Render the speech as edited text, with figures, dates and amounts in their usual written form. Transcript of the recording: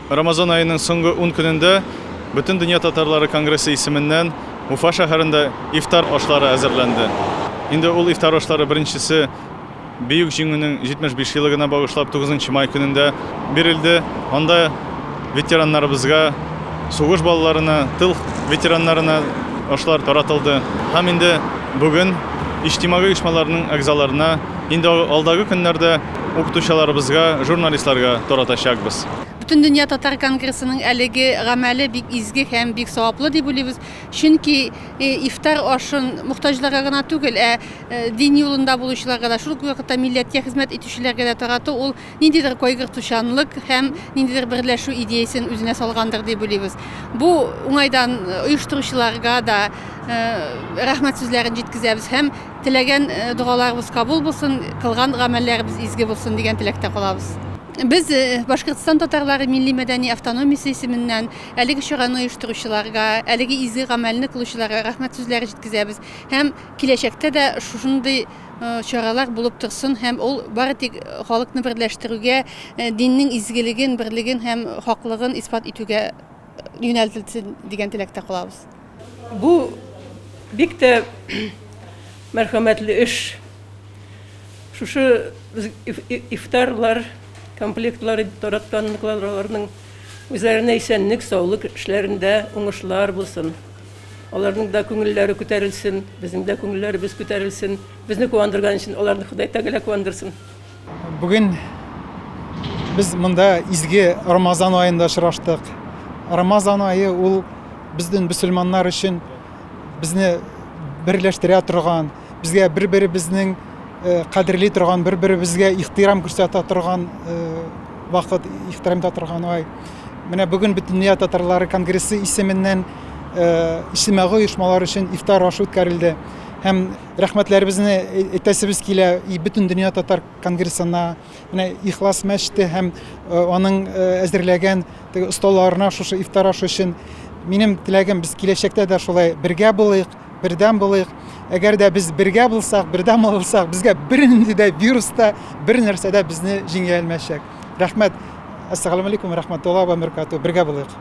Рамазан айының соңгы 10 көнендә Бөтен дөнья татарлары конгрессы исеменнән Уфа шәһәрендә ифтар ашлары әзерләнде. Инде ул ифтар ашлары беренчесе Бөек җиңүнең 75 еллыгына багышлап 9 май көнендә бирелде. Анда ветераннарыбызга, сугыш балаларына, тыл ветераннарына ашлар таратылды. Һәм инде бүген иҗтимагый оешмаларның әгъзаларына, инде алдагы көннәрдә укытучыларыбызга, журналистларга таратачакбыз. Bütün Dünya Tatar Kongresi'nin әлеге гамәле бик изге һәм бик саваплы дип уйлыйбыз. Чөнки ифтар ашын мохтаҗларга гына түгел, дин юлында булучыларга да, шул ук вакытта милләткә хезмәт итүчеләргә дә тарату ул ниндидер кайгыртучанлык һәм ниндидер берләшү идеясын үзенә салгандыр дип уйлыйбыз. Бу уңайдан оештыручыларга да рәхмәт сүзләрен җиткезәбез һәм теләгән дуаларыбыз кабул булсын, кылган гамәлләребез изге булсын дигән теләктә калабыз. Biz Башкортстан татарлары милли мәдәни автономиясе исеменнән әлеге чараны оештыручыларга, әлеге изге гамәлне кылучыларга рәхмәт сүзләре җиткезәбез. Һәм киләчәктә дә шушындый чаралар булып торсын һәм ул бары тик халыкны берләштерүгә, диннең изгелеген, берлеген һәм хаклыгын исбат итүгә юнәлтелсен дигән теләктә калабыз. Бу бик тә мәрхәмәтле эш. Шушы ифтарлар комплектлары таратканлыкларының үзләренә исәнлек, саулык эшләрендә уңышлар булсын. Аларның да күңелләре күтәрелсен, безнең дә күңелләребез күтәрелсен. Безне куандырган өчен аларны Ходай Тәгалә куандырсын. Бүген без монда изге Рамазан аенда очраштык. Рамазан айы ул безнең мөселманнар өчен безне берләштерә торган, безгә бер-беребезнең кадерли торган, бер-беребезгә ихтирам күрсәтә торган вакыт, ихтирамда торган ай. Менә бүген Бөтен дөнья татарлары конгрессы исеменнән иҗтимагый оешмалар өчен ифтар ашы үткәрелде. Һәм рәхмәтләребезне әйтәсебез килә Бөтен дөнья татар конгрессына, менә Ихлас мәчете һәм аның әзерләгән осталарына шушы ифтар ашы өчен минем теләгем без киләчәктә дә шулай бергә булыйк, бердәм булыйк. Әгәр дә без бергә булсак, бердәм булсак, безгә бернинди дә вирус та, бер нәрсә дә безне җиңә алмаячак. Рәхмәт. Ассаламу алейкум, рәхмәтуллаһи ва баракатуһ. Бергә булыйк.